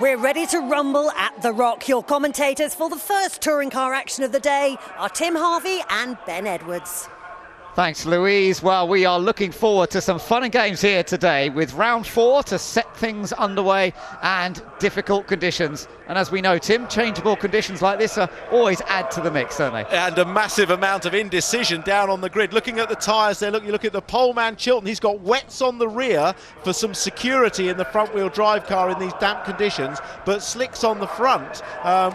We're ready to rumble at the Rock. Your commentators for the first touring car action of the day are Tim Harvey and Ben Edwards. Thanks, Louise. Well, we are looking forward to some fun and games here today with round 4 to set things underway and difficult conditions. And as we know, Tim, changeable conditions like this always add to the mix, don't they? And a massive amount of indecision down on the grid. Looking at the tyres there, you look at the poleman Chilton. He's got wets on the rear for some security in the front-wheel drive car in these damp conditions, but slicks on the front,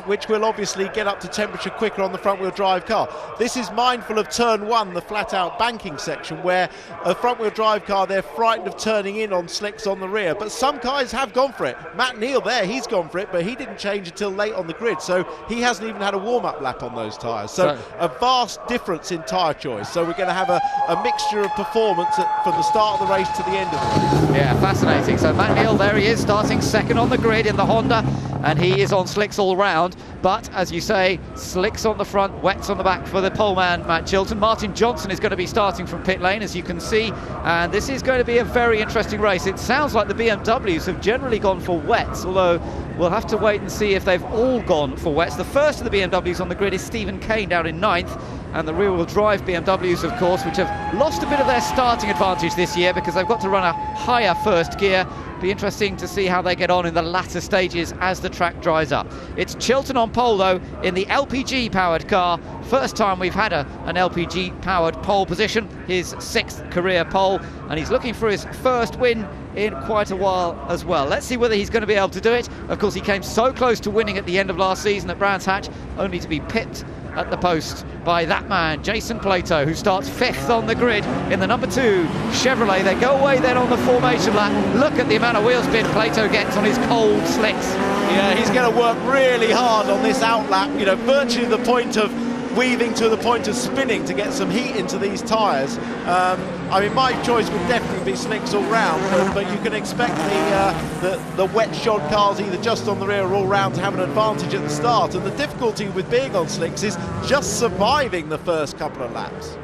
which will obviously get up to temperature quicker on the front-wheel drive car. This is mindful of turn 1, the flat-out banking section, where a front-wheel drive car, they're frightened of turning in on slicks on the rear, but some guys have gone for it. Matt Neal there, he's gone for it, but he didn't change until late on the grid, so he hasn't even had a warm-up lap on those tyres. So a vast difference in tyre choice. So we're going to have a mixture of performance from the start of the race to the end of the race. Yeah, fascinating. So Matt Neal, there he is, starting second on the grid in the Honda, and he is on slicks all round. But as you say, slicks on the front, wets on the back for the poleman Matt Chilton. Martin Johnson is going to be starting from pit lane, as you can see, and this is going to be a very interesting race. It sounds like the BMWs have generally gone for wets, although we'll have to wait and see if they've all gone for wets. The first of the BMWs on the grid is Stephen Kane down in 9th, and the rear-wheel drive BMWs, of course, which have lost a bit of their starting advantage this year because they've got to run a higher first gear. Be interesting to see how they get on in the latter stages as the track dries up. It's Chilton on pole, though, in the LPG-powered car. First time we've had an LPG-powered pole position, his 6th career pole, and he's looking for his first win in quite a while as well. Let's see whether he's going to be able to do it. Of course, he came so close to winning at the end of last season at Brands Hatch, only to be pipped at the post by that man, Jason Plato, who starts 5th on the grid in the number 2 Chevrolet. They go away then on the formation lap. Look at the amount of wheel spin Plato gets on his cold slicks. Yeah, he's going to work really hard on this out lap, virtually the point of weaving to the point of spinning to get some heat into these tyres. My choice would definitely be slicks all round, but you can expect the wet shod cars either just on the rear or all round to have an advantage at the start. And the difficulty with being on slicks is just surviving the first couple of laps.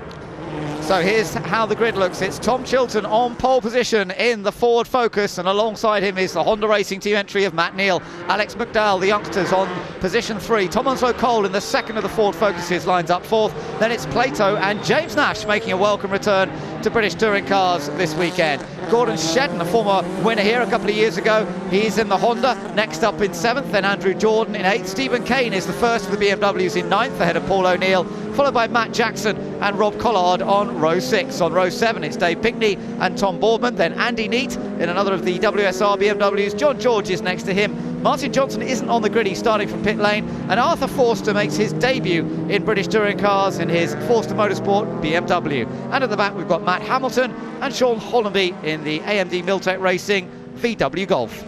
So here's how the grid looks. It's Tom Chilton on pole position in the Ford Focus, and alongside him is the Honda Racing Team entry of Matt Neal. Alex McDowell, the youngsters, on position 3. Tom Onslow Cole in the second of the Ford Focuses lines up 4th. Then it's Plato and James Nash making a welcome return to British touring cars this weekend. Gordon Shedden, a former winner here a couple of years ago, he's in the Honda. Next up in 7th, then Andrew Jordan in 8th. Stephen Kane is the first of the BMWs in 9th, ahead of Paul O'Neill, followed by Matt Jackson and Rob Collard on row 6. On row 7, it's Dave Pinkney and Tom Boardman, then Andy Neate in another of the WSR BMWs. John George is next to him. Martin Johnson isn't on the grid, he's starting from pit lane, and Arthur Forster makes his debut in British touring cars in his Forster Motorsport BMW. And at the back we've got Matt Hamilton and Sean Hollenby in the AMD Miltech Racing VW Golf.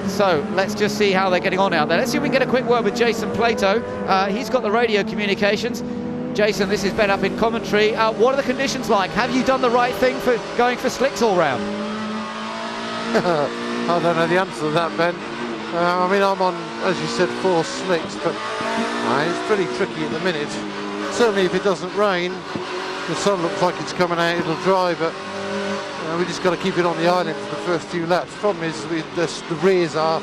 So let's just see how they're getting on out there. Let's see if we can get a quick word with Jason Plato. He's got the radio communications. Jason, this is Ben up in commentary. What are the conditions like? Have you done the right thing for going for slicks all round? I don't know the answer to that, Ben. I'm on, as you said, 4 slicks, but it's pretty tricky at the minute. Certainly if it doesn't rain, the sun looks like it's coming out, it'll dry, but we just got to keep it on the island for the first few laps. The problem is the rears are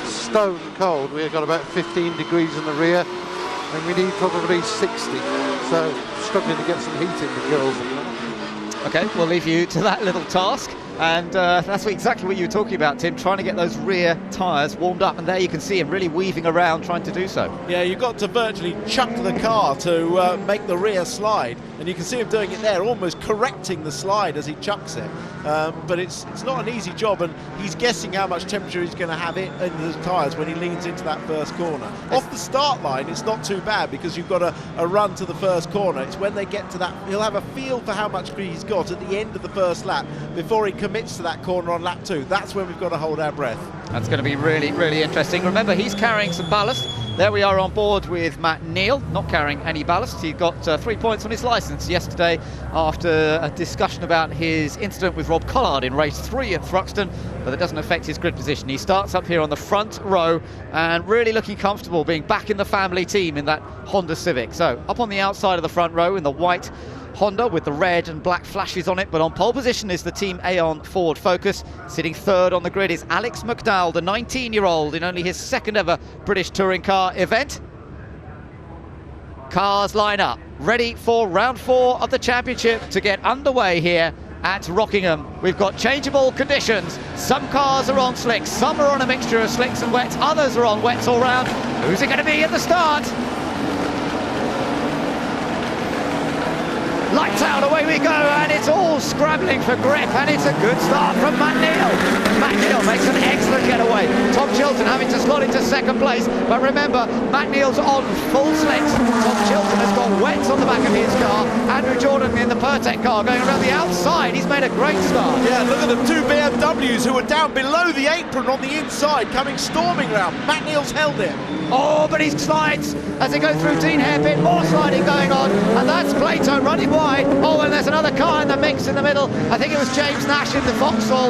stone cold. We've got about 15 degrees in the rear, and we need probably 60. So struggling to get some heat in the girls. Okay, we'll leave you to that little task. And that's exactly what you were talking about, Tim, trying to get those rear tyres warmed up. And there you can see him really weaving around trying to do so. Yeah, you've got to virtually chuck the car to make the rear slide. And you can see him doing it there, almost correcting the slide as he chucks it. But it's not an easy job, and he's guessing how much temperature he's going to have in the tyres when he leans into that first corner. Off the start line, it's not too bad because you've got a run to the first corner. It's when they get to that, he'll have a feel for how much green he's got at the end of the first lap before he commits to that corner on lap 2. That's when we've got to hold our breath. That's going to be really, really interesting. Remember, he's carrying some ballast. There we are on board with Matt Neal, not carrying any ballast. He got 3 points on his licence yesterday after a discussion about his incident with Rob Collard in race 3 at Thruxton, but that doesn't affect his grid position. He starts up here on the front row and really looking comfortable being back in the family team in that Honda Civic. So up on the outside of the front row in the white Honda with the red and black flashes on it, but on pole position is the Team Aon Ford Focus. Sitting third on the grid is Alex McDowell, the 19-year-old in only his second ever British touring car event. Cars line up, ready for round 4 of the championship to get underway here at Rockingham. We've got changeable conditions. Some cars are on slicks, some are on a mixture of slicks and wets, others are on wets all round. Who's it going to be at the start? Lights out, away we go, and it's all scrabbling for grip, and it's a good start from Matt Neal. Matt Neal makes an excellent getaway. Tom Chilton having to slot into second place, but remember, Matt Neal's on full slicks. Tom Chilton has got wets on the back of his car. Andrew Jordan in the Pertec car going around the outside. He's made a great start. Yeah, look at them, 2 BMWs who were down below the apron on the inside, coming storming round. Matt Neal's held it. Oh, but he slides as they go through Dean Hairpin. More sliding going on, and that's Plato running wide. Oh, and there's another car in the mix in the middle. I think it was James Nash in the Vauxhall.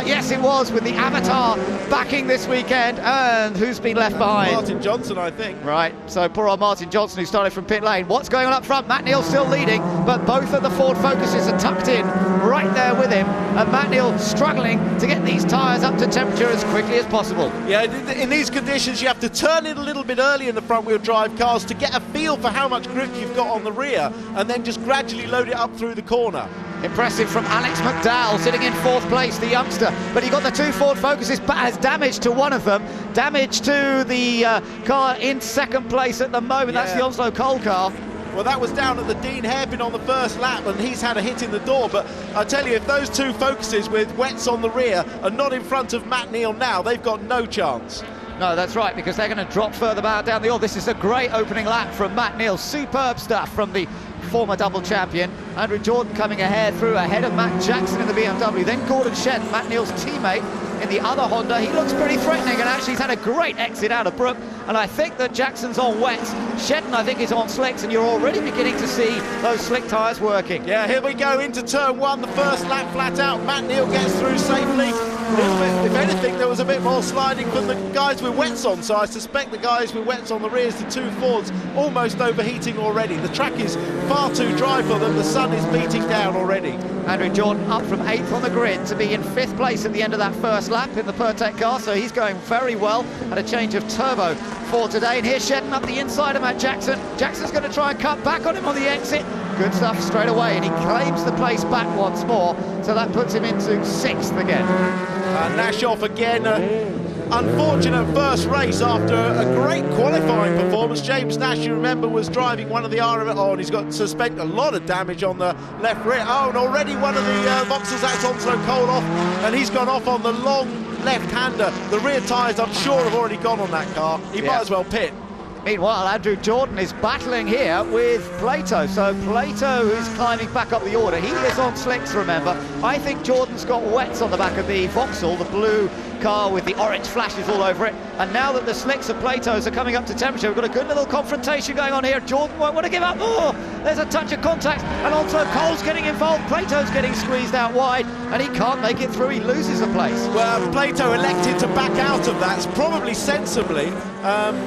Yes, it was, with the Avatar backing this weekend. And who's been left behind? Martin Johnson, I think. Right, so poor old Martin Johnson, who started from pit lane. What's going on up front? Matt Neal still leading, but both of the Ford Focuses are tucked in right there with him. And Matt Neal struggling to get these tyres up to temperature as quickly as possible. Yeah, in these conditions, you have to turn it a little bit early in the front-wheel drive cars to get a feel for how much grip you've got on the rear, and then just gradually load it up through the corner. Impressive from Alex McDowell, sitting in 4th place, the youngster. But he got the 2 Ford Focuses, but has damage to one of them. Damage to the car in 2nd place at the moment. Yeah. That's the Onslow Cole car. Well, that was down at the Dean Hairpin on the first lap, and he's had a hit in the door. But I tell you, if those 2 Focuses with wets on the rear are not in front of Matt Neal now, they've got no chance. No, that's right, because they're going to drop further down the aisle. This is a great opening lap from Matt Neal. Superb stuff from the former double champion. Andrew Jordan coming ahead of Matt Jackson in the BMW. Then Gordon Shen, Matt Neal's teammate, in the other Honda. He looks pretty threatening, and actually he's had a great exit out of Brook. And I think that Jackson's on wets. Shetton, I think, is on slicks, and you're already beginning to see those slick tyres working. Yeah, here we go into turn 1, the first lap flat out. Matt Neal gets through safely. If anything, there was a bit more sliding from the guys with wets on, so I suspect the guys with wets on the rears, the 2 Fords, almost overheating already. The track is far too dry for them. The sun is beating down already. Andrew Jordan up from 8th on the grid to be in 5th place at the end of that first lap in the Pertec car, so he's going very well. Had a change of turbo for today, and here's Shetton up the inside of Matt Jackson. Jackson's going to try and cut back on him on the exit. Good stuff straight away, and he claims the place back once more, so that puts him into 6th again. Nash off again. Unfortunate first race after a great qualifying performance. James Nash, you remember, was driving one of the RMS. Oh, and he's got suspect a lot of damage on the left rear. Oh, and already one of the Vauxhalls, that's Onslow Cole off, and he's gone off on the long left-hander. The rear tyres, I'm sure, have already gone on that car. He might as well pit. Meanwhile, Andrew Jordan is battling here with Plato. So Plato is climbing back up the order. He is on slicks, remember. I think Jordan's got wets on the back of the Vauxhall, the blue car with the orange flashes all over it. And now that the slicks of Plato's are coming up to temperature, we've got a good little confrontation going on here. Jordan won't want to give up. Oh, there's a touch of contact, and also Cole's getting involved. Plato's getting squeezed out wide, and he can't make it through. He loses a place. Well, Plato elected to back out of that, probably sensibly.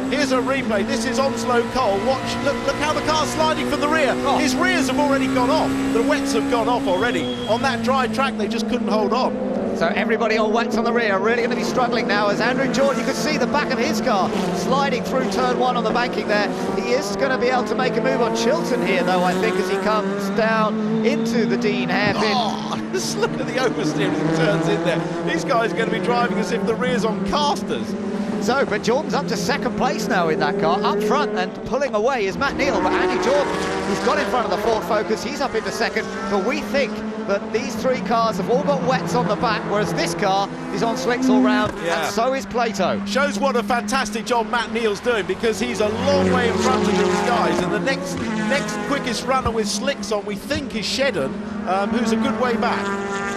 Here's a replay. This is Onslow Cole. Watch, look how the car's sliding from the rear. Oh. His rears have already gone off. The wets have gone off already. On that dry track, they just couldn't hold on. So everybody on wets on the rear really going to be struggling now, as Andrew Jordan, you can see the back of his car sliding through turn 1 on the banking there. He is going to be able to make a move on Chilton here, though, I think, as he comes down into the Dean Hairpin. Oh, just look at the oversteer as he turns in there. These guys are going to be driving as if the rear's on casters. So, but Jordan's up to 2nd place now in that car. Up front and pulling away is Matt Neal, but Andy Jordan, he's got in front of the Ford Focus. He's up into 2nd, but we think that these 3 cars have all got wets on the back, whereas this car is on slicks all round, and so is Plato. Shows what a fantastic job Matt Neal's doing, because he's a long way in front of these guys, and the next quickest runner with slicks on, we think, is Shedden, who's a good way back.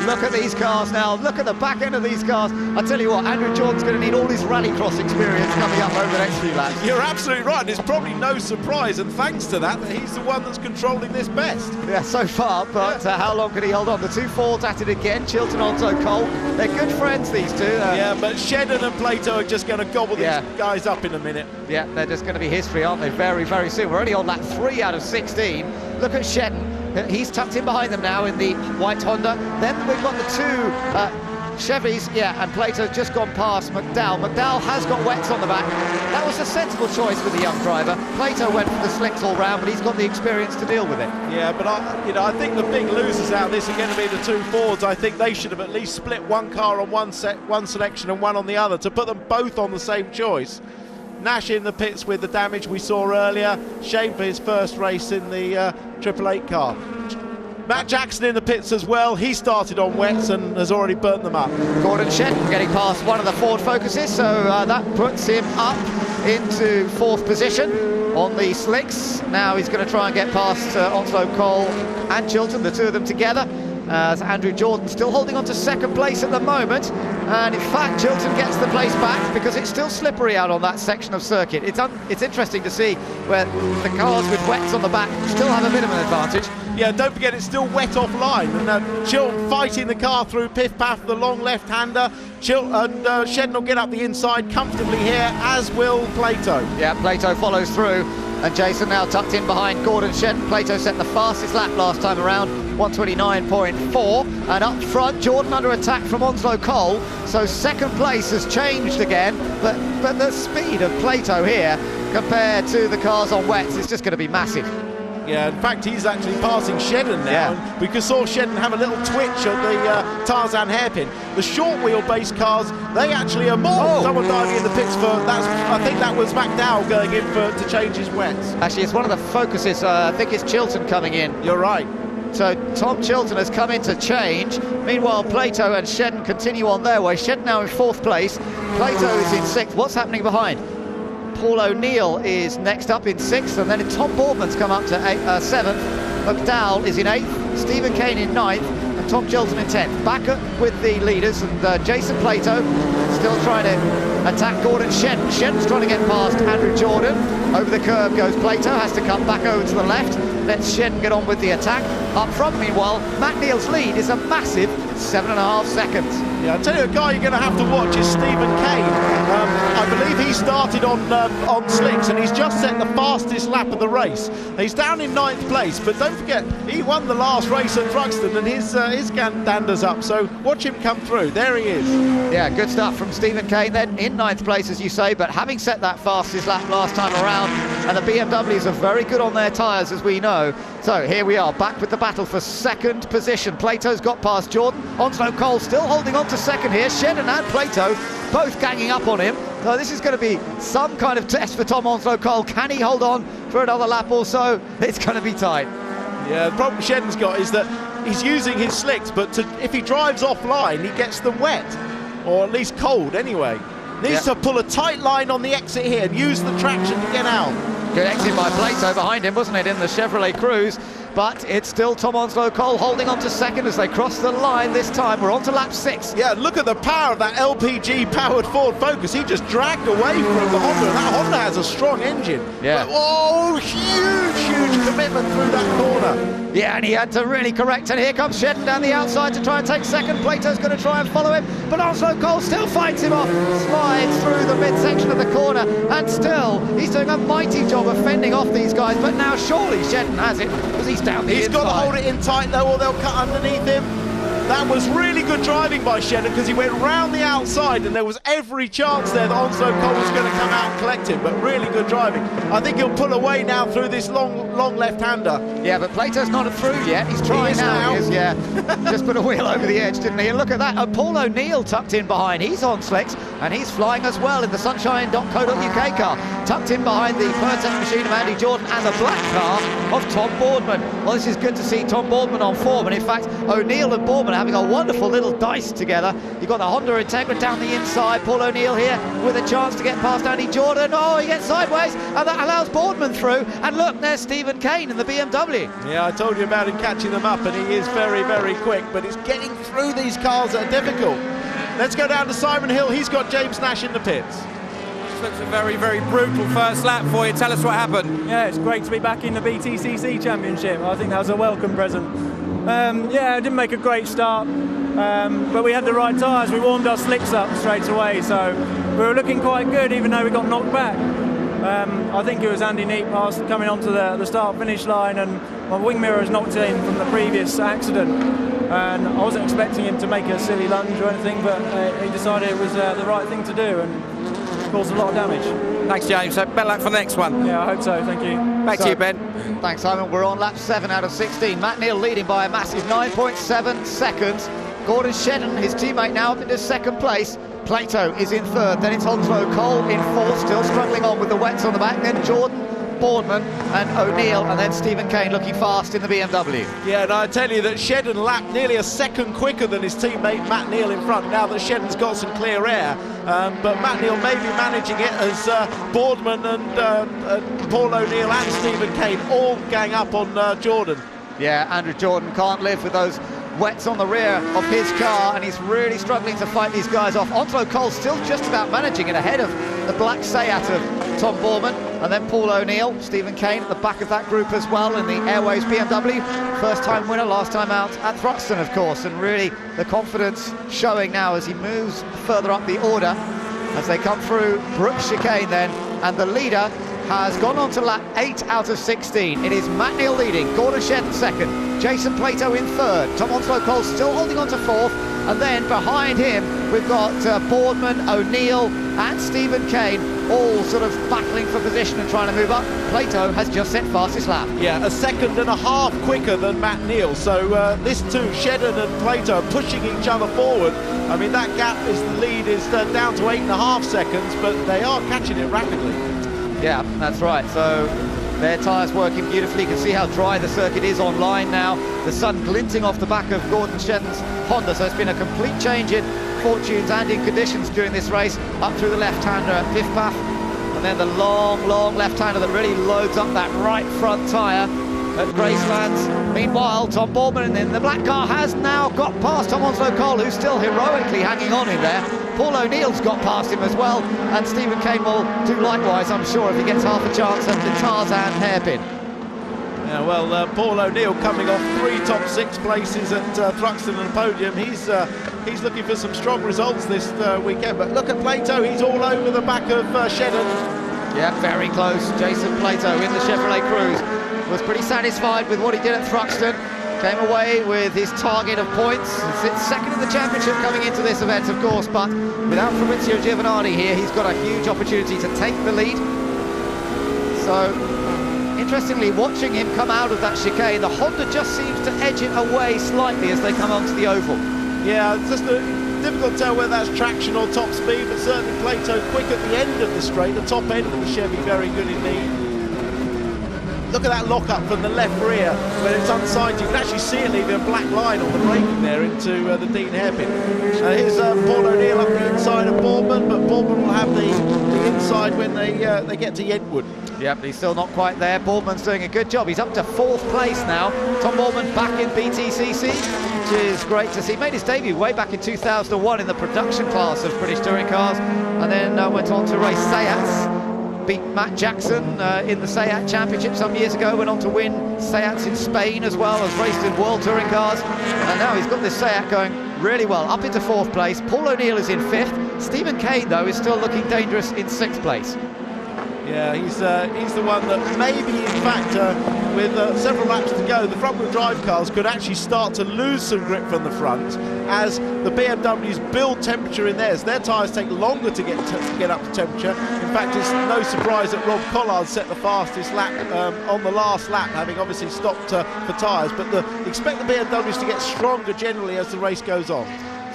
Look at these cars now. Look at the back end of these cars. I tell you what, Andrew Jordan's going to need all his rallycross experience coming up over the next few laps. You're absolutely right, and it's probably no surprise, and thanks to that he's the one that's controlling this best. Yeah, so far, but how long can he hold on? The 2 Fords at it again, Chilton, Onto, Cole. They're good friends, these 2. Yeah, but Shedden and Plato are just going to gobble these guys up in a minute. Yeah, they're just going to be history, aren't they, very, very soon. We're only on lap 3 out of 16. Look at Shedden. He's tucked in behind them now in the white Honda. Then we've got the two Chevys, yeah, and Plato's just gone past McDowell. McDowell has got wets on the back. That was a sensible choice with the young driver. Plato went for the slicks all round, but he's got the experience to deal with it. Yeah, but I think the big losers out of this are going to be the two Fords. I think they should have at least split one car on one selection and one on the other to put them both on the same choice. Nash in the pits with the damage we saw earlier. Shame for his first race in the 888 car. Matt Jackson in the pits as well. He started on wets and has already burnt them up. Gordon Shetton getting past one of the Ford Focuses, so that puts him up into 4th position on the slicks. Now he's going to try and get past Onslow Cole and Chilton, the two of them together. Andrew Jordan still holding on to 2nd place at the moment, and in fact Chilton gets the place back because it's still slippery out on that section of circuit. It's interesting to see where the cars with wets on the back still have a bit of an advantage. Yeah, don't forget it's still wet offline, and Chilton fighting the car through piff-paff, the long left-hander. Shedden will get up the inside comfortably here, as will Plato. Yeah, Plato follows through, and Jason now tucked in behind Gordon Shedden. Plato set the fastest lap last time around, 129.4, and up front Jordan under attack from Onslow Cole, so 2nd place has changed again, but the speed of Plato here compared to the cars on wets is just going to be massive. Yeah, in fact, he's actually passing Shedden now. Yeah. We saw Shedden have a little twitch at the Tarzan hairpin. The short wheelbase cars, they actually are more. Oh. Someone diving in the pits for I think that was McDowell going in to change his wets. Actually, it's one of the Focuses. I think it's Chilton coming in. You're right. So Tom Chilton has come in to change. Meanwhile, Plato and Shedden continue on their way. Shedden now in 4th place. Plato is in 6th. What's happening behind? Paul O'Neill is next up in 6th, and then Tom Boardman's come up to 7th. McDowell is in 8th, Stephen Kane in 9th, and Tom Chilton in 10th. Back with the leaders, and Jason Plato still trying to attack Gordon Shedden. Shedden's trying to get past Andrew Jordan. Over the curb goes Plato, has to come back over to the left. Lets Shedden get on with the attack. Up front, meanwhile, Matt Neal's lead is a massive 7.5 seconds. Yeah, I'll tell you, a guy you're going to have to watch is Stephen Kane. I believe he started on slicks, and he's just set the fastest lap of the race. He's down in 9th place, but don't forget, he won the last race at Thruxton, and his dander's up, so watch him come through. There he is. Yeah, good stuff from Stephen Kane then, in 9th place, as you say, but having set that fastest lap last time around, and the BMWs are very good on their tyres, as we know. So here we are, back with the battle for 2nd position. Plato's got past Jordan. Onslow Cole still holding on to 2nd here. Shedden and Plato both ganging up on him. So this is going to be some kind of test for Tom Onslow Cole. Can he hold on for another lap or so? It's going to be tight. Yeah, the problem Shedden's got is that he's using his slicks, but if he drives offline, he gets them wet, or at least cold anyway. Needs to pull a tight line on the exit here and use the traction to get out. Good exit by Plato behind him, wasn't it, in the Chevrolet Cruze? But it's still Tom Onslow Cole holding on to 2nd as they cross the line this time. We're on to lap 6. Yeah, look at the power of that LPG-powered Ford Focus. He just dragged away from the Honda. That Honda has a strong engine. Yeah. But, oh, huge commitment through that corner. Yeah, and he had to really correct, and here comes Shedden down the outside to try and take 2nd. Plato's going to try and follow him, but Onslow Cole still fights him off, slides through the midsection of the corner, and still he's doing a mighty job of fending off these guys, but now surely Shedden has it, because he's down the inside. He's got to hold it in tight though, or they'll cut underneath him. That was really good driving by Shedden, because he went round the outside and there was every chance there that Onslow Cole was going to come out and collect him, but really good driving. I think he'll pull away now through this long left-hander. Yeah, but Plato's not through yet. He's trying now. He is, yeah. Just put a wheel over the edge, didn't he? And look at that. Paul O'Neill tucked in behind. He's on slicks, and he's flying as well in the sunshine.co.uk car. Tucked in behind the Pertec machine of Andy Jordan and the black car of Tom Boardman. Well, this is good to see Tom Boardman on form, and in fact, O'Neill and Boardman having a wonderful little dice together. You've got the Honda Integra down the inside. Paul O'Neill here with a chance to get past Andy Jordan. Oh, he gets sideways, and that allows Boardman through. And look, there's Stephen Kane in the BMW. Yeah, I told you about him catching them up, and he is very quick, but it's getting through these cars that are difficult. Let's go down to Simon Hill. He's got James Nash in the pits. Looks a very brutal first lap for you. Tell us what happened. Yeah, it's great to be back in the BTCC Championship. I think that was a welcome present. Yeah, I didn't make a great start, but we had the right tyres. We warmed our slicks up straight away, so we were looking quite good, even though we got knocked back. I think it was Andy Neat coming onto the start-finish line, and my wing mirror is knocked in from the previous accident, and I wasn't expecting him to make a silly lunge or anything, but he decided it was the right thing to do and caused a lot of damage. Thanks, James. So better luck for the next one. Yeah, I hope so. Thank you. Back to you, Ben. Thanks, Simon. We're on lap 7 out of 16. Matt Neal leading by a massive 9.7 seconds. Gordon Shedden, his teammate, now up into second place. Plato is in third, then it's Onslow Cole in fourth, still struggling on with the wets on the back, then Jordan, Boardman and O'Neill, and then Stephen Kane looking fast in the BMW. Yeah, and I tell you that Shedden lapped nearly a second quicker than his teammate Matt Neal in front, now that Shedden's got some clear air. But Matt Neal may be managing it as Boardman and Paul O'Neill and Stephen Kane all gang up on Jordan. Yeah, Andrew Jordan can't live with those wets on the rear of his car, and he's really struggling to fight these guys off. Onslow Cole still just about managing it ahead of the black Seat of Tom Boorman, and then Paul O'Neill, Stephen Kane at the back of that group as well in the Airways BMW. First time winner, last time out at Thruxton, of course, and really the confidence showing now as he moves further up the order as they come through Brooks chicane then, and the leader has gone on to lap 8 out of 16. It is Matt Neal leading, Gordon Shedden second, Jason Plato in third, Tom Onslow Cole still holding on to fourth, and then behind him we've got Boardman, O'Neill and Stephen Kane all sort of battling for position and trying to move up. Plato has just set fastest lap. Yeah, a second and a half quicker than Matt Neal, so this two, Shedden and Plato, are pushing each other forward. I mean, that gap is the lead is down to 8.5 seconds, but they are catching it rapidly. Yeah, that's right. So their tyres working beautifully. You can see how dry the circuit is online now. The sun glinting off the back of Gordon Shedden's Honda. So it's been a complete change in fortunes and in conditions during this race. Up through the left-hander at Fifth Path. And then the long left-hander that really loads up that right front tyre at Gracelands. Meanwhile, Tom Boorman in the black car has now got past Tom Onslow Cole, who's still heroically hanging on in there. Paul O'Neill's got past him as well, and Stephen Kane will do likewise, I'm sure, if he gets half a chance at the Tarzan hairpin. Yeah, well, Paul O'Neill coming off 3 top 6 places at Thruxton and the podium. He's looking for some strong results this weekend. But look at Plato, he's all over the back of Shedden. Yeah, very close. Jason Plato in the Chevrolet Cruze was pretty satisfied with what he did at Thruxton. Came away with his target of points. Sits second in the championship coming into this event, of course, but without Fabrizio Giovanardi here, he's got a huge opportunity to take the lead. So, interestingly, watching him come out of that chicane, the Honda just seems to edge it away slightly as they come onto the oval. Yeah, it's just difficult to tell whether that's traction or top speed, but certainly Plato quick at the end of the straight, the top end of the Chevy, very good indeed. Look at that lock-up from the left rear when it's unsighted. You can actually see it leaving a black line on the braking there into the Dean hairpin. Here's Paul O'Neill up the inside of Boorman, but Boorman will have the inside when they get to Yentwood. Yep, he's still not quite there. Boorman's doing a good job. He's up to 4th place now. Tom Boorman back in BTCC, which is great to see. Made his debut way back in 2001 in the production class of British touring cars, and then went on to race Seats. Beat Matt Jackson in the Seat Championship some years ago, went on to win Seats in Spain as well, as raced in World Touring Cars, and now he's got this Seat going really well, up into 4th place. Paul O'Neill is in 5th. Stephen Kane, though, is still looking dangerous in 6th place. Yeah, he's the one that maybe, in fact, with several laps to go, the front-wheel drive cars could actually start to lose some grip from the front as the BMWs build temperature in theirs. Their tyres take longer to get up to temperature. In fact, it's no surprise that Rob Collard set the fastest lap on the last lap, having obviously stopped for tyres. But expect the BMWs to get stronger generally as the race goes on.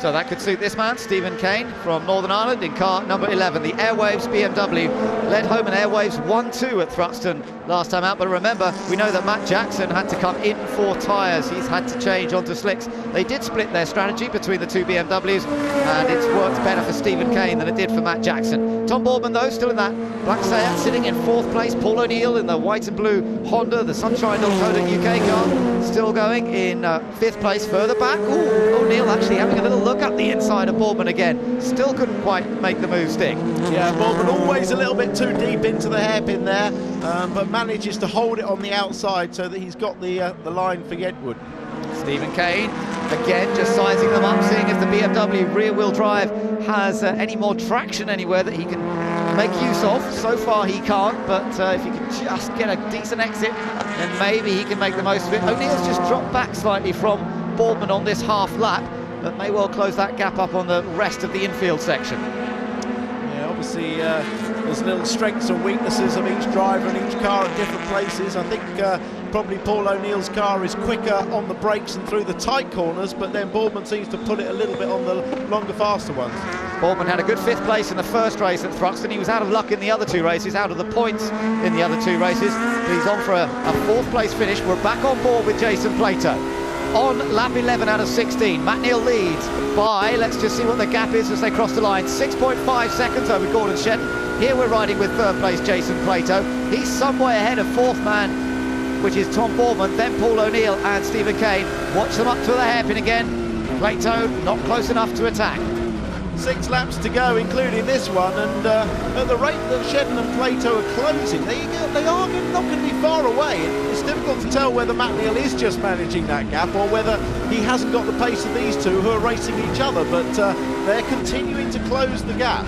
So that could suit this man, Stephen Kane from Northern Ireland in car number 11. The Airwaves BMW led home an Airwaves 1-2 at Thruxton last time out. But remember, we know that Matt Jackson had to come in 4 tyres. He's had to change onto slicks. They did split their strategy between the 2 BMWs, and it's worked better for Stephen Kane than it did for Matt Jackson. Tom Boorman, though, still in that black Seat, sitting in 4th place. Paul O'Neill in the white and blue Honda, the Sunshine Dakota UK car, still going in 5th place further back. Ooh, O'Neill actually having a little look up the inside of Boorman again. Still couldn't quite make the move stick. Yeah, Boorman always a little bit too deep into the hairpin there, but manages to hold it on the outside so that he's got the line for Yentwood. Stephen Kane again just sizing them up, seeing if the BMW rear-wheel drive has any more traction anywhere that he can make use of. So far he can't, but if he can just get a decent exit, then maybe he can make the most of it. O'Neill's just dropped back slightly from Boardman on this half lap, but may well close that gap up on the rest of the infield section. Yeah, obviously there's little strengths and weaknesses of each driver and each car at different places. I think probably Paul O'Neill's car is quicker on the brakes and through the tight corners, but then Boardman seems to pull it a little bit on the longer, faster ones. Boardman had a good 5th place in the first race at Thruxton. He was out of luck in the other 2 races, out of the points in the other 2 races. But he's on for a 4th place finish. We're back on board with Jason Plato. On lap 11 out of 16, Matt Neal leads by, let's just see what the gap is as they cross the line, 6.5 seconds over Gordon Shedden. Here we're riding with 3rd place Jason Plato. He's some way ahead of 4th man, which is Tom Boardman, then Paul O'Neill and Stephen Kane. Watch them up to the hairpin again. Plato not close enough to attack. 6 laps to go, including this one, and at the rate that Shedden and Plato are closing, they are not going to be far away. It's difficult to tell whether Matt Neal is just managing that gap or whether he hasn't got the pace of these two who are racing each other, but they're continuing to close the gap.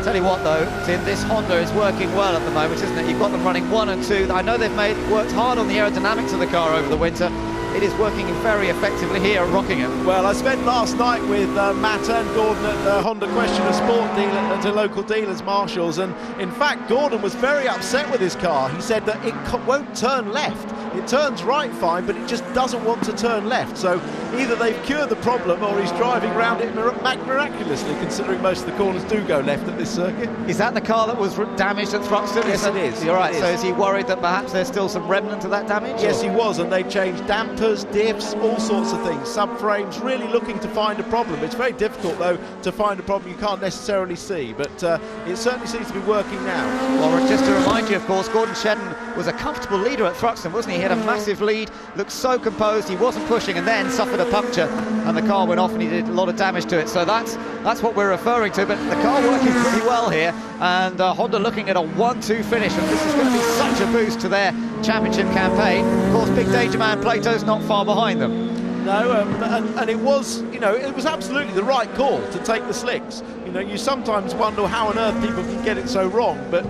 Tell you what though, Tim, this Honda is working well at the moment, isn't it? You've got them running 1 and 2. I know they've worked hard on the aerodynamics of the car over the winter. It is working very effectively here at Rockingham. Well, I spent last night with Matt and Gordon at the Honda Question of Sport dealer at a local dealers, Marshalls, and in fact Gordon was very upset with his car. He said that it won't turn left. It turns right fine, but it just doesn't want to turn left. So either they've cured the problem or he's driving around it miraculously, considering most of the corners do go left at this circuit. Is that the car that was damaged at Thruxton? Yes, it is. You're right. So is he worried that perhaps there's still some remnant of that damage? Yes, he was, and they changed dampers, diffs, all sorts of things, subframes, really looking to find a problem. It's very difficult, though, to find a problem you can't necessarily see, but it certainly seems to be working now. Well, just to remind you, of course, Gordon Shedden was a comfortable leader at Thruxton, wasn't he? He had a massive lead, looked so composed, he wasn't pushing, and then suffered a puncture, and the car went off and he did a lot of damage to it. So that's what we're referring to, but the car working pretty well here, and Honda looking at a 1-2 finish, and this is going to be such a boost to their championship campaign. Of course, big danger man Plato's not far behind them. No, and it was, it was absolutely the right call to take the slicks. You sometimes wonder how on earth people can get it so wrong, but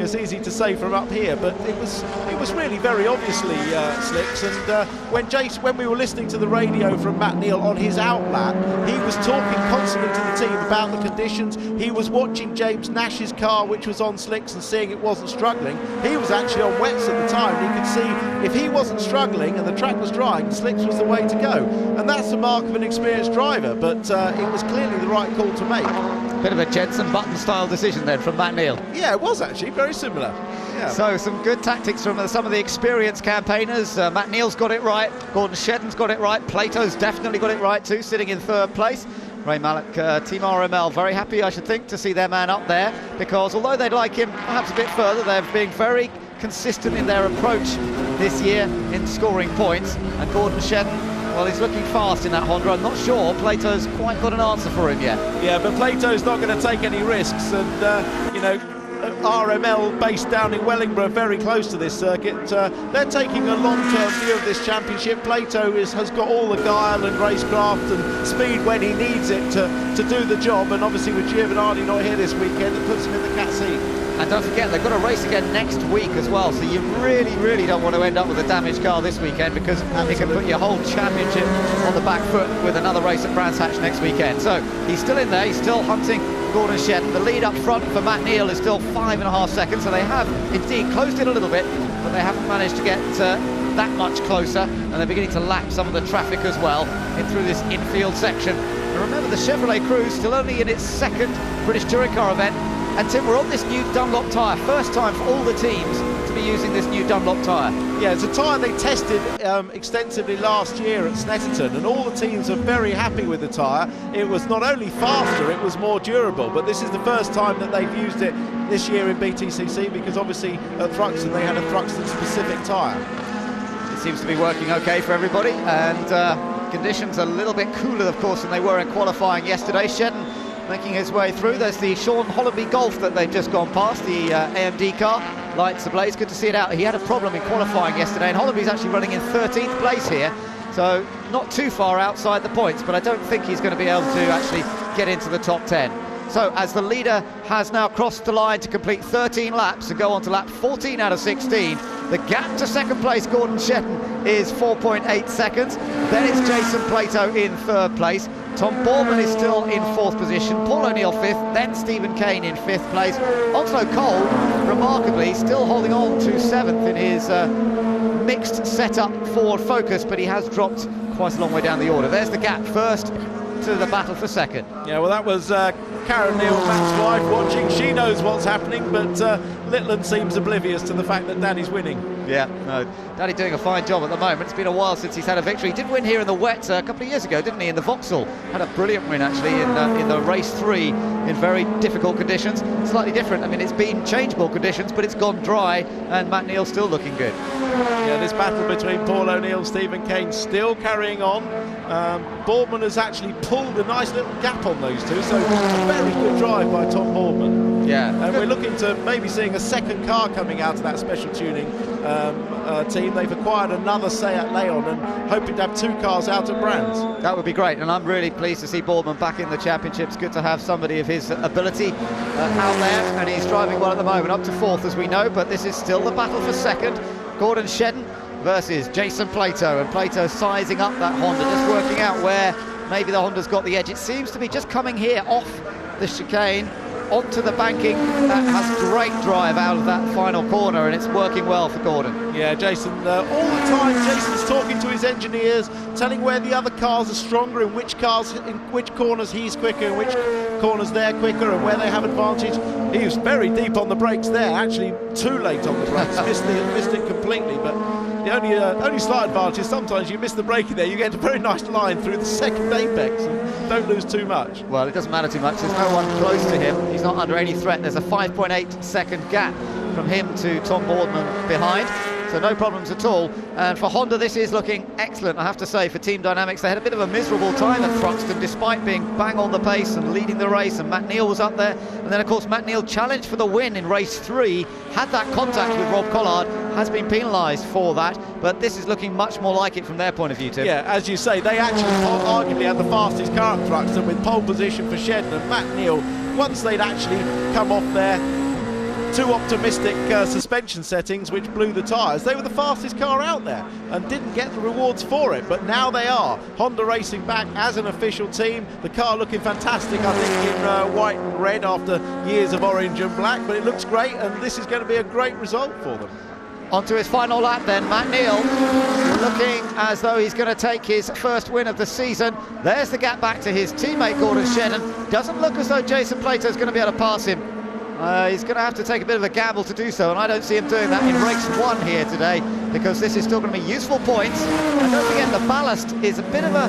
it's easy to say from up here. But it was really very obviously slicks. And when we were listening to the radio from Matt Neal on his outlap, he was talking constantly to the team about the conditions. He was watching James Nash's car, which was on slicks, and seeing it wasn't struggling. He was actually on wets at the time. He could see if he wasn't struggling and the track was drying, slicks was the way to go. And that's the mark of an experienced driver, but it was clearly the right call to make. Bit of a Jenson Button style decision then from Matt Neal. Yeah, it was actually very similar. Yeah. So some good tactics from some of the experienced campaigners. Matt Neal's got it right, Gordon Shedden's got it right, Plato's definitely got it right too, sitting in 3rd place. Ray Mallock, Team RML, very happy, I should think, to see their man up there, because although they'd like him perhaps a bit further, they're being very consistent in their approach this year in scoring points. And Gordon Shedden, well, he's looking fast in that Honda. I'm not sure Plato's quite got an answer for him yet. Yeah, but Plato's not going to take any risks, and RML based down in Wellingborough, very close to this circuit. They're taking a long-term view of this championship. Plato has got all the guile and racecraft and speed when he needs it to do the job, and obviously with Giovanardi not here this weekend, it puts him in the cat's seat. And don't forget, they've got a race again next week as well, so you really, really don't want to end up with a damaged car this weekend, because it can put your whole championship on the back foot with another race at Brands Hatch next weekend. So he's still in there, he's still hunting Gordon Shedden. The lead up front for Matt Neal is still 5.5 seconds, so they have indeed closed it a little bit, but they haven't managed to get that much closer, and they're beginning to lap some of the traffic as well through this infield section. And remember, the Chevrolet Cruze still only in its 2nd British Touring Car event. And Tim, we're on this new Dunlop tyre. First time for all the teams to be using this new Dunlop tyre. Yeah, it's a tyre they tested extensively last year at Snetterton, and all the teams are very happy with the tyre. It was not only faster, it was more durable, but this is the first time that they've used it this year in BTCC, because obviously at Thruxton they had a Thruxton-specific tyre. It seems to be working okay for everybody, and conditions a little bit cooler, of course, than they were in qualifying yesterday. Shedden making his way through. There's the Sean Hollenby Golf that they've just gone past, the AMD car. Lights ablaze, good to see it out. He had a problem in qualifying yesterday, and Hollenby's actually running in 13th place here, so not too far outside the points, but I don't think he's going to be able to actually get into the top 10. So as the leader has now crossed the line to complete 13 laps and go on to lap 14 out of 16, the gap to second place, Gordon Shedden, is 4.8 seconds. Then it's Jason Plato in third place. Tom Boardman is still in fourth position, Paul O'Neill fifth, then Stephen Kane in fifth place. Onslow Cole, remarkably, still holding on to seventh in his mixed setup Ford Focus, but he has dropped quite a long way down the order. There's the gap first to the battle for second. Yeah, well, that was Karen Neal, Matt's wife, watching. She knows what's happening, but Litland seems oblivious to the fact that Daddy's winning. Yeah, no, Daddy doing a fine job at the moment. It's been a while since he's had a victory. He did win here in the wet a couple of years ago, didn't he, in the Vauxhall? Had a brilliant win, actually, in the race 3 in very difficult conditions. Slightly different. I mean, it's been changeable conditions, but it's gone dry, and Matt Neal's still looking good. Yeah, this battle between Paul O'Neill and Stephen Kane still carrying on. Boardman has actually pulled a nice little gap on those two, so a very good drive by Tom Boardman. Yeah. And we're looking to maybe seeing a second car coming out of that special tuning team. They've acquired another Seat Leon and hoping to have 2 cars out at Brands. That would be great, and I'm really pleased to see Boardman back in the championship. It's good to have somebody of his ability out there, and he's driving well at the moment, up to fourth as we know, but this is still the battle for second. Gordon Shedden versus Jason Plato, and Plato sizing up that Honda, just working out where maybe the Honda's got the edge. It seems to be just coming here off the chicane onto the banking. That has great drive out of that final corner, and it's working well for Gordon. Yeah, Jason, all the time Jason's talking to his engineers, telling where the other cars are stronger, in which corners he's quicker, in which corners they're quicker, and where they have advantage. He was very deep on the brakes there, actually too late on the brakes, missed it completely, but the only slight advantage is sometimes you miss the braking there, you get a very nice line through the second apex and don't lose too much. Well, it doesn't matter too much, there's no one close to him, he's not under any threat. There's a 5.8 second gap from him to Tom Boardman behind, so no problems at all. And for Honda, this is looking excellent, I have to say. For Team Dynamics, they had a bit of a miserable time at Thruxton, despite being bang on the pace and leading the race, and Matt Neal was up there. And then, of course, Matt Neal challenged for the win in race 3, had that contact with Rob Collard, has been penalised for that, but this is looking much more like it from their point of view, Tim. Yeah, as you say, they actually arguably had the fastest car at Thruxton, with pole position for Shedden, and Matt Neal, once they'd actually come off their too optimistic suspension settings, which blew the tyres, they were the fastest car out there and didn't get the rewards for it, but now they are. Honda racing back as an official team, the car looking fantastic, I think, in white and red after years of orange and black, but it looks great, and this is going to be a great result for them. Onto his final lap then, Matt Neal looking as though he's going to take his first win of the season. There's the gap back to his teammate Gordon Shedden. Doesn't look as though Jason Plato's going to be able to pass him. He's going to have to take a bit of a gamble to do so, and I don't see him doing that in race 1 here today, because this is still going to be useful points. And don't forget, the ballast is a bit of a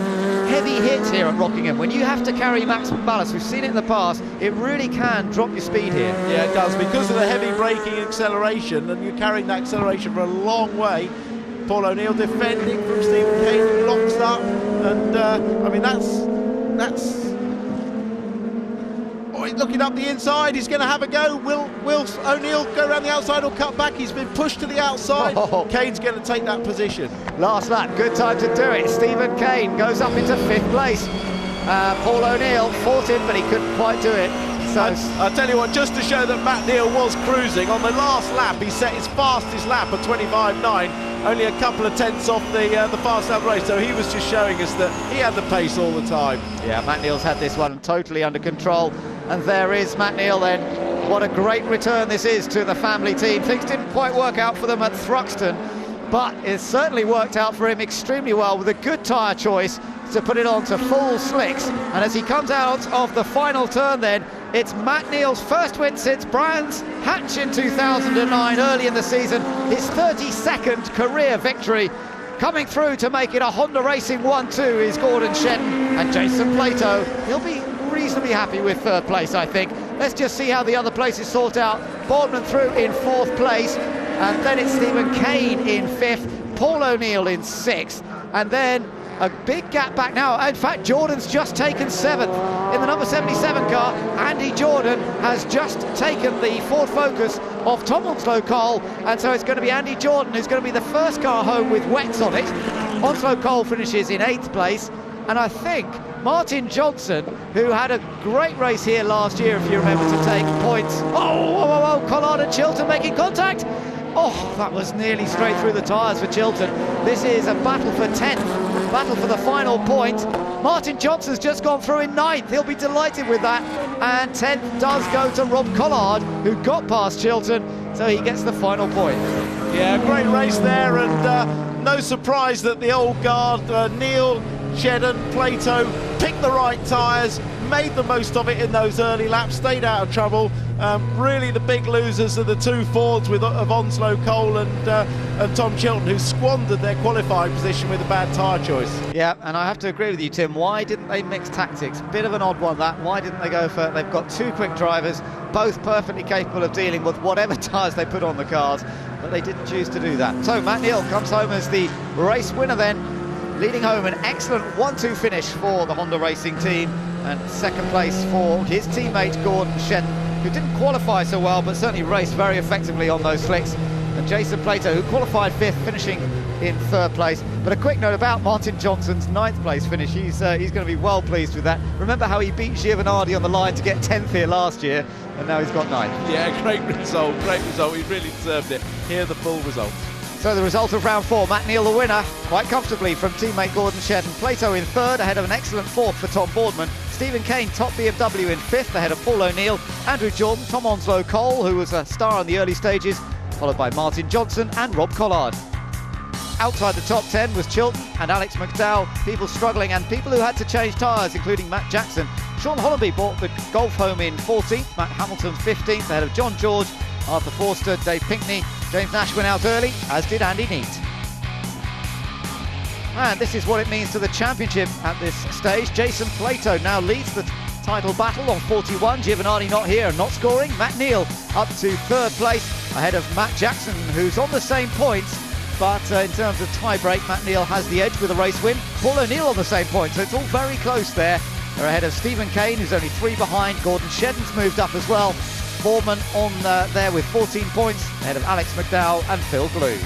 heavy hit here at Rockingham. When you have to carry maximum ballast, we've seen it in the past, it really can drop your speed here. Yeah, it does, because of the heavy braking acceleration, and you're carrying that acceleration for a long way. Paul O'Neill defending from Stephen Kane, who locks up, and I mean, that's looking up the inside, he's going to have a go. Will O'Neill go around the outside or cut back? He's been pushed to the outside. Kane's going to take that position. Last lap, good time to do it. Stephen Kane goes up into 5th place. Paul O'Neill fought him, but he couldn't quite do it. So I'll tell you what, just to show that Matt Neal was cruising, on the last lap he set his fastest lap at 25.9, only a couple of tenths off the fast lap race, so he was just showing us that he had the pace all the time. Yeah, Matt Neal's had this one totally under control, and there is Matt Neal then. What a great return this is to the family team. Things didn't quite work out for them at Thruxton, but it certainly worked out for him extremely well with a good tyre choice to put it on to full slicks. And as he comes out of the final turn then, it's Matt Neal's first win since Brands Hatch in 2009, early in the season, his 32nd career victory. Coming through to make it a Honda Racing 1-2 is Gordon Shedden, and Jason Plato, he'll be reasonably happy with 3rd place, I think. Let's just see how the other places sort out. Boardman through in 4th place, and then it's Stephen Kane in 5th, Paul O'Neill in 6th, and then a big gap back now. In fact, Jordan's just taken 7th in the number 77 car. Andy Jordan has just taken the Ford Focus off Tom Onslow Cole, and so it's going to be Andy Jordan who's going to be the first car home with wets on it. Onslow Cole finishes in 8th place, And I think Martin Johnson, who had a great race here last year, if you remember, to take points. Oh, Collard and Chilton making contact. Oh, that was nearly straight through the tyres for Chilton. This is a battle for 10th, battle for the final point. Martin Johnson's just gone through in 9th. He'll be delighted with that. And 10th does go to Rob Collard, who got past Chilton, so he gets the final point. Yeah, great race there, and no surprise that the old guard, Neil, Shedden, Plato, picked the right tyres, made the most of it in those early laps, stayed out of trouble. Really the big losers are the two Fords of Onslow Cole and Tom Chilton, who squandered their qualifying position with a bad tyre choice. Yeah, and I have to agree with you, Tim. Why didn't they mix tactics? Bit of an odd one, that. Why didn't they go for... They've got two quick drivers, both perfectly capable of dealing with whatever tyres they put on the cars, but they didn't choose to do that. So Matt Neal comes home as the race winner then, leading home an excellent 1-2 finish for the Honda Racing team, and second place for his teammate Gordon Shedden, who didn't qualify so well but certainly raced very effectively on those slicks, and Jason Plato, who qualified 5th, finishing in 3rd place. But a quick note about Martin Johnson's 9th place finish. He's going to be well pleased with that. Remember how he beat Giovanardi on the line to get 10th here last year, and now he's got 9th. Yeah, great result, he really deserved it. Here are the full results. So the result of round 4, Matt Neal the winner, quite comfortably from teammate Gordon Shedden. Plato in 3rd, ahead of an excellent 4th for Tom Boardman. Stephen Kane, top BMW in 5th, ahead of Paul O'Neill. Andrew Jordan, Tom Onslow Cole, who was a star in the early stages, followed by Martin Johnson and Rob Collard. Outside the top 10 was Chilton and Alex McDowell, people struggling and people who had to change tyres, including Matt Jackson. Sean Hollenby brought the Golf home in 14th, Matt Hamilton 15th, ahead of John George, Arthur Forster, Dave Pinkney. James Nash went out early, as did Andy Neate. And this is what it means to the championship at this stage. Jason Plato now leads the title battle on 41. Giovanardi not here and not scoring. Matt Neal up to 3rd place, ahead of Matt Jackson, who's on the same points, but in terms of tie-break, Matt Neal has the edge with a race win. Paul O'Neill on the same point, so it's all very close there. They're ahead of Stephen Kane, who's only 3 behind. Gordon Shedden's moved up as well. Boardman on there with 14 points, ahead of Alex McDowell and Phil Blue.